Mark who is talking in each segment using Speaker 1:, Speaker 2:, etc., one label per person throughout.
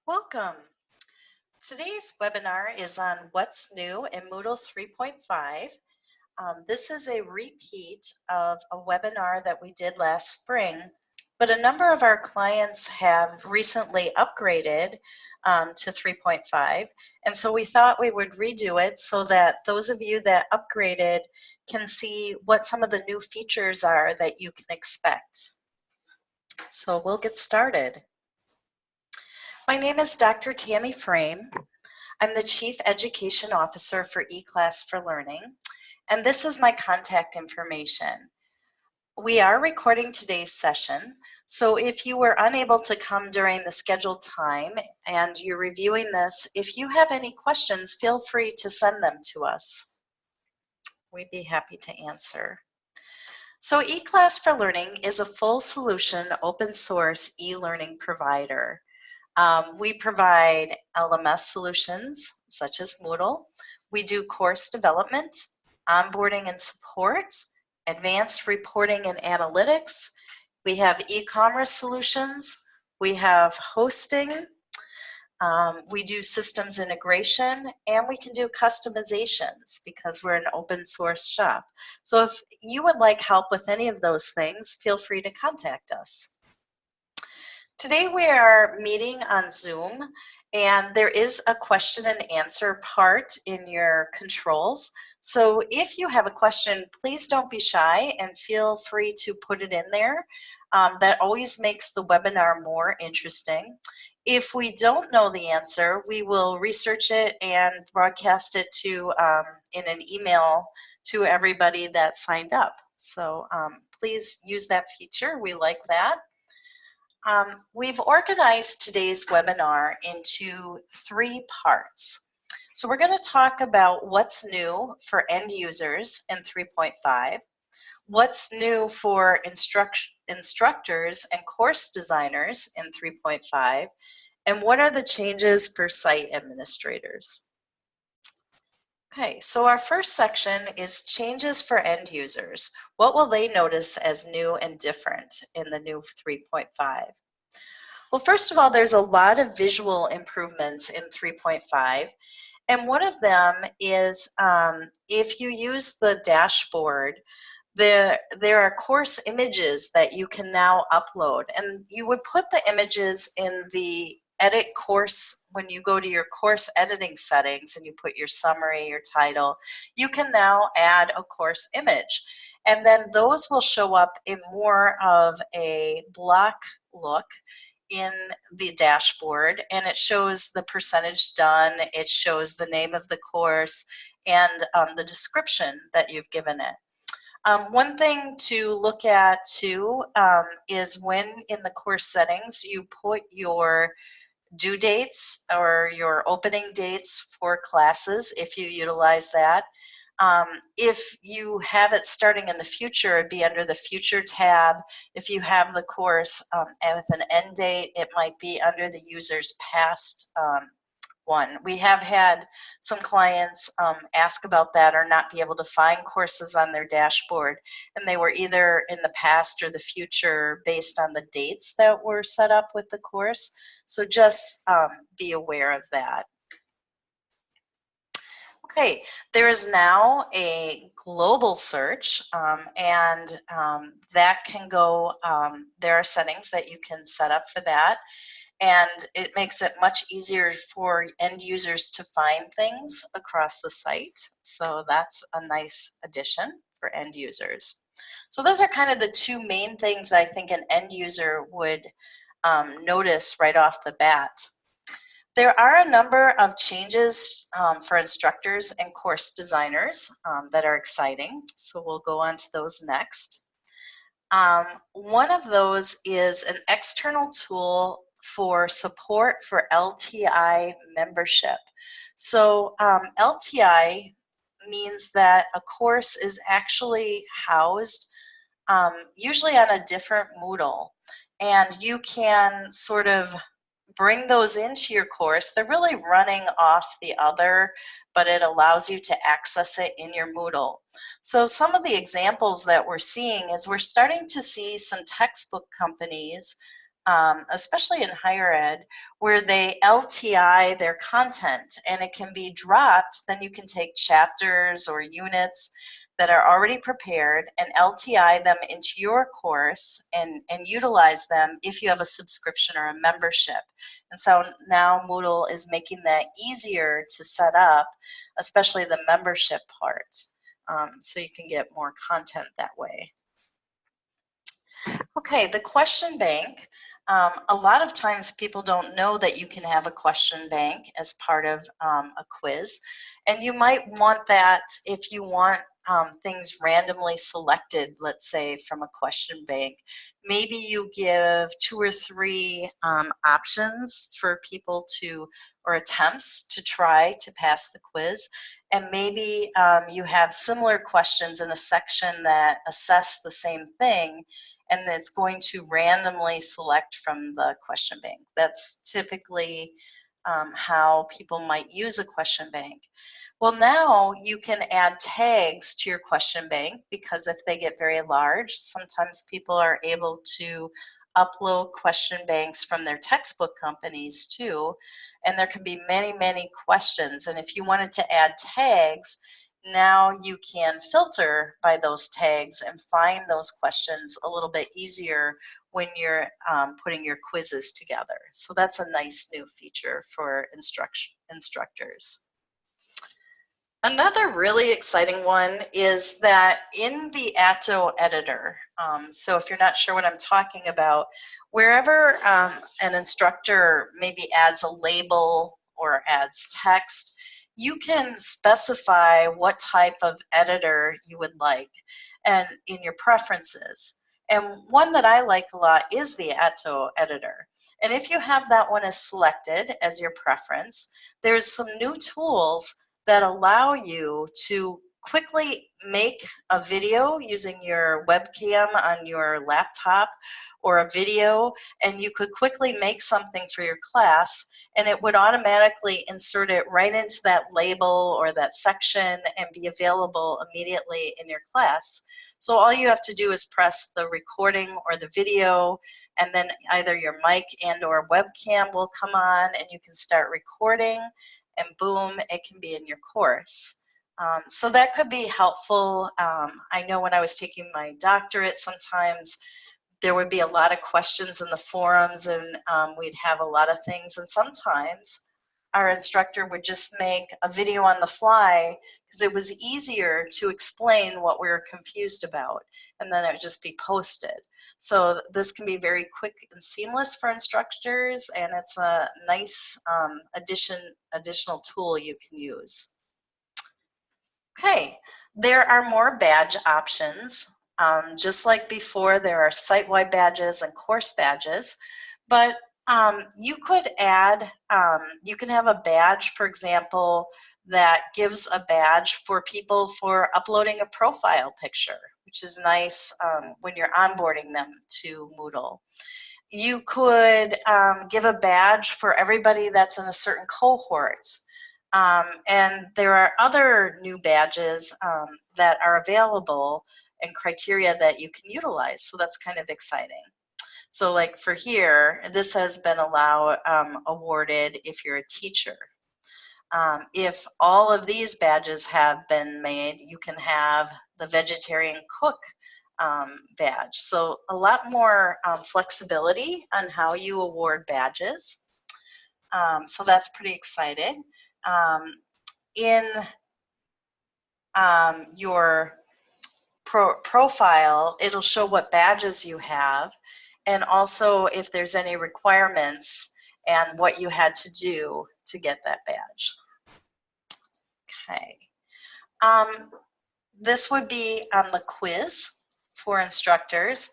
Speaker 1: Welcome. Today's webinar is on what's new in Moodle 3.5. This is a repeat of a webinar that we did last spring, but a number of our clients have recently upgraded to 3.5, and so we thought we would redo it so that those of you that upgraded can see what some of the new features are that you can expect. So we'll get started. My name is Dr. Tammy Frame. I'm the Chief Education Officer for EClass for Learning, and this is my contact information. We are recording today's session, so if you were unable to come during the scheduled time and you're reviewing this, if you have any questions, feel free to send them to us. We'd be happy to answer. So EClass for Learning is a full solution open source e-learning provider. We provide LMS solutions such as Moodle. We do course development, onboarding and support, advanced reporting and analytics. We have e-commerce solutions. We have hosting. We do systems integration, and we can do customizations because we're an open source shop. So if you would like help with any of those things, feel free to contact us. Today we are meeting on Zoom, and there is a question and answer part in your controls. So if you have a question, please don't be shy and feel free to put it in there. That always makes the webinar more interesting. If we don't know the answer, we will research it and broadcast it to in an email to everybody that signed up. So please use that feature. We like that. We've organized today's webinar into 3 parts. So we're going to talk about what's new for end users in 3.5, what's new for instructors and course designers in 3.5, and what are the changes for site administrators. Okay, so our first section is changes for end users. What will they notice as new and different in the new 3.5? Well, first of all, there's a lot of visual improvements in 3.5, and one of them is if you use the dashboard, there are course images that you can now upload, and you would put the images in the edit course. When you go to your course editing settings and you put your summary, your title, you can now add a course image, and then those will show up in more of a block look in the dashboard, and it shows the percentage done, it shows the name of the course, and the description that you've given it. One thing to look at too is when in the course settings you put your due dates or your opening dates for classes, if you utilize that. If you have it starting in the future, it'd be under the future tab. If you have the course with an end date, it might be under the user's past one. We have had some clients ask about that or not be able to find courses on their dashboard, and they were either in the past or the future based on the dates that were set up with the course. So just be aware of that. Okay, there is now a global search, and that can go, there are settings that you can set up for that, and it makes it much easier for end users to find things across the site. So that's a nice addition for end users. So those are kind of the 2 main things I think an end user would notice right off the bat. There are a number of changes for instructors and course designers that are exciting, so we'll go on to those next. One of those is an external tool for support for LTI membership. So LTI means that a course is actually housed usually on a different Moodle, and you can sort of bring those into your course. They're really running off the other, but it allows you to access it in your Moodle. So some of the examples that we're seeing is we're starting to see some textbook companies especially in higher ed, where they LTI their content and it can be dropped. Then you can take chapters or units that are already prepared and LTI them into your course and utilize them if you have a subscription or a membership. And so now Moodle is making that easier to set up, especially the membership part. So you can get more content that way. Okay, the question bank. A lot of times people don't know that you can have a question bank as part of a quiz. And you might want that if you want things randomly selected, let's say from a question bank. Maybe you give 2 or 3 options for people to, or attempts to try to pass the quiz. And maybe you have similar questions in a section that assess the same thing, and it's going to randomly select from the question bank. That's typically how people might use a question bank. Well, now you can add tags to your question bank, because if they get very large, sometimes people are able to upload question banks from their textbook companies too, and there can be many, many questions. And if you wanted to add tags, now you can filter by those tags and find those questions a little bit easier when you're putting your quizzes together. So that's a nice new feature for instructors. Another really exciting one is that in the Atto Editor, so if you're not sure what I'm talking about, wherever an instructor maybe adds a label or adds text, you can specify what type of editor you would like and in your preferences. And one that I like a lot is the Atto Editor. And if you have that one as selected as your preference, there's some new tools that allow you to quickly make a video using your webcam on your laptop or a video, and you could quickly make something for your class, and it would automatically insert it right into that label or that section and be available immediately in your class. So all you have to do is press the recording or the video, and then either your mic and or webcam will come on and you can start recording, and boom, it can be in your course. So that could be helpful. I know when I was taking my doctorate, sometimes there would be a lot of questions in the forums, and we'd have a lot of things, and sometimes our instructor would just make a video on the fly because it was easier to explain what we were confused about, and then it would just be posted. So this can be very quick and seamless for instructors, and it's a nice additional tool you can use. Okay, there are more badge options. Just like before, there are site-wide badges and course badges, but you could add, you can have a badge, for example, that gives a badge for people for uploading a profile picture, which is nice when you're onboarding them to Moodle. You could give a badge for everybody that's in a certain cohort. And there are other new badges that are available and criteria that you can utilize. So that's kind of exciting. So like for here, this has been awarded if you're a teacher. If all of these badges have been made, you can have the vegetarian cook badge. So a lot more flexibility on how you award badges. So that's pretty exciting. In your profile, it'll show what badges you have, and also if there's any requirements and what you had to do to get that badge. Okay. This would be on the quiz for instructors.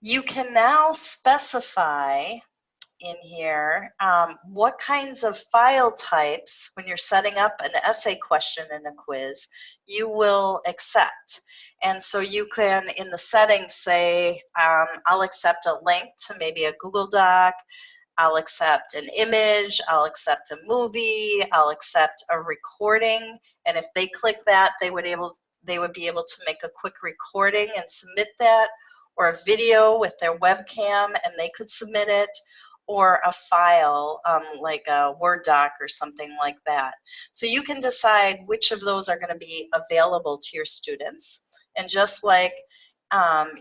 Speaker 1: You can now specify in here what kinds of file types, when you're setting up an essay question in a quiz, you will accept. And so you can, in the settings, say, I'll accept a link to maybe a Google Doc, I'll accept an image, I'll accept a movie, I'll accept a recording, and if they click that, they would be able to make a quick recording and submit that. or a video with their webcam and they could submit it, or a file like a Word doc or something like that. So you can decide which of those are going to be available to your students. And just like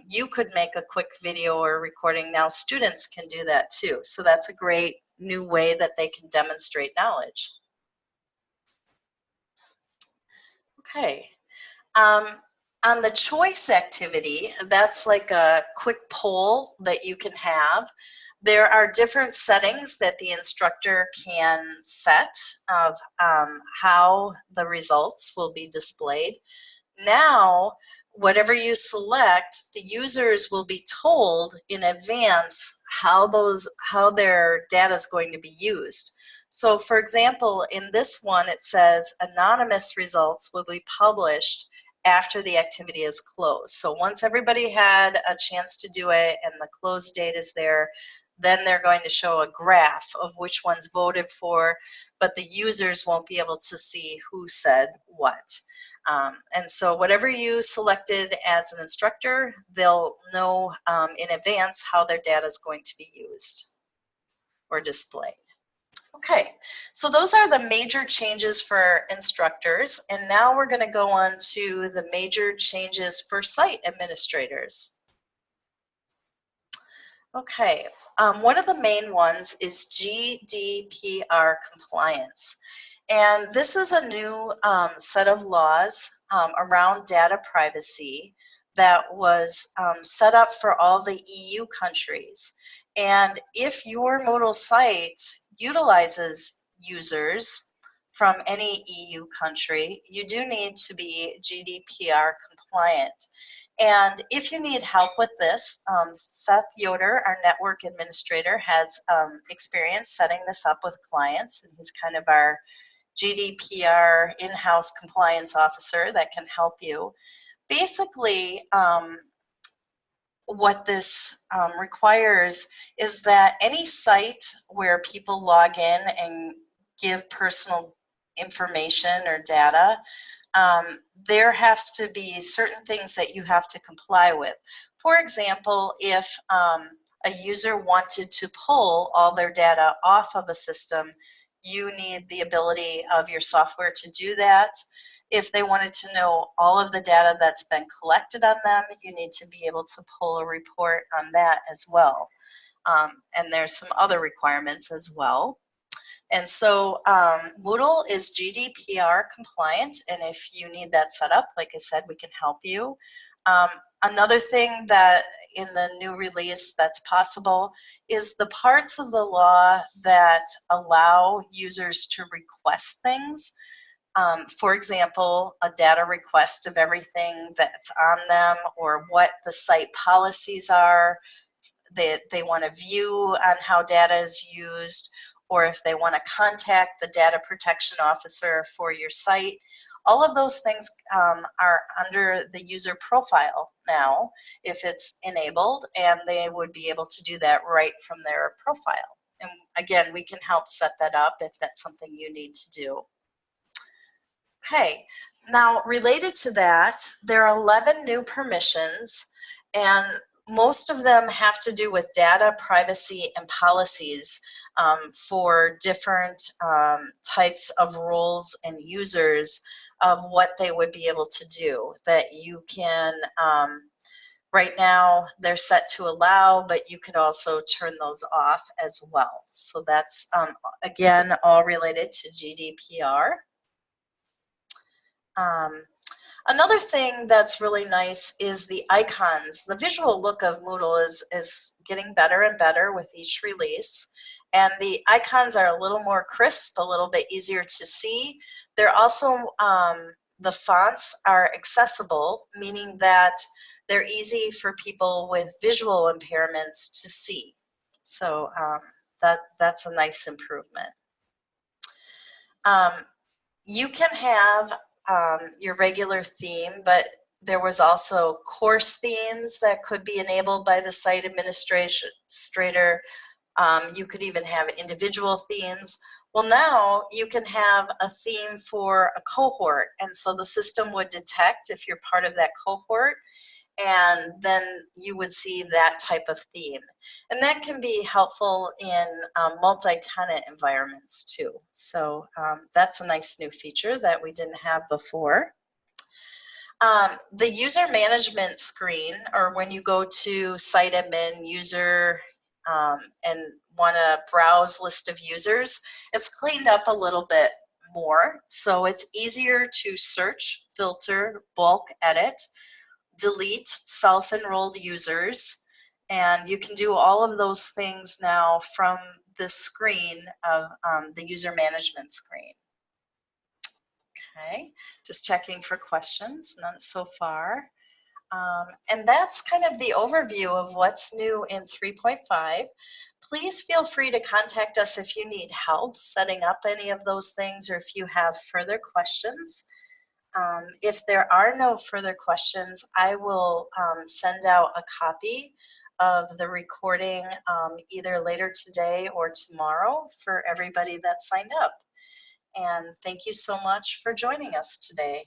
Speaker 1: you could make a quick video or recording, now students can do that too. So that's a great new way that they can demonstrate knowledge. Okay. On the choice activity, that's like a quick poll that you can have. There are different settings that the instructor can set of how the results will be displayed. Now, whatever you select, the users will be told in advance how their data is going to be used. So for example, in this one, it says anonymous results will be published after the activity is closed. So once everybody had a chance to do it and the close date is there, then they're going to show a graph of which ones voted for, but the users won't be able to see who said what. And so whatever you selected as an instructor, they'll know in advance how their data is going to be used or displayed. Okay, so those are the major changes for instructors, and now we're going to go on to the major changes for site administrators. Okay, one of the main ones is GDPR Compliance. And this is a new set of laws around data privacy that was set up for all the EU countries. And if your Moodle site utilizes users from any EU country, you do need to be GDPR compliant. And if you need help with this, Seth Yoder, our network administrator, has experience setting this up with clients, and he's kind of our GDPR in-house compliance officer that can help you. Basically, what this requires is that any site where people log in and give personal information or data, there has to be certain things that you have to comply with. For example, if a user wanted to pull all their data off of a system, you need the ability of your software to do that. If they wanted to know all of the data that's been collected on them, you need to be able to pull a report on that as well. And there's some other requirements as well. And so Moodle is GDPR compliant, and if you need that set up, like I said, we can help you. Another thing that in the new release that's possible is the parts of the law that allow users to request things. For example, a data request of everything that's on them, or what the site policies are that they want to view on how data is used, or if they want to contact the data protection officer for your site. All of those things are under the user profile now, if it's enabled, and they would be able to do that right from their profile. And again, we can help set that up if that's something you need to do. Okay, now related to that, there are 11 new permissions, and most of them have to do with data privacy and policies for different types of roles and users of what they would be able to do that you can, right now they're set to allow, but you could also turn those off as well. So that's, again, all related to GDPR. Another thing that's really nice is the icons. The visual look of Moodle is getting better and better with each release. And the icons are a little more crisp, a little bit easier to see. They're also, the fonts are accessible, meaning that they're easy for people with visual impairments to see. So that's a nice improvement. You can have your regular theme, but there was also course themes that could be enabled by the site administrator. You could even have individual themes. Well, now you can have a theme for a cohort, and so the system would detect if you're part of that cohort, and then you would see that type of theme. And that can be helpful in multi-tenant environments too. So that's a nice new feature that we didn't have before. The user management screen, or when you go to site admin user and want to browse list of users, it's cleaned up a little bit more. So it's easier to search, filter, bulk edit, delete self-enrolled users, and you can do all of those things now from the screen of the user management screen. Okay, just checking for questions, none so far. And that's kind of the overview of what's new in 3.5. Please feel free to contact us if you need help setting up any of those things or if you have further questions. If there are no further questions, I will send out a copy of the recording either later today or tomorrow for everybody that signed up. And thank you so much for joining us today.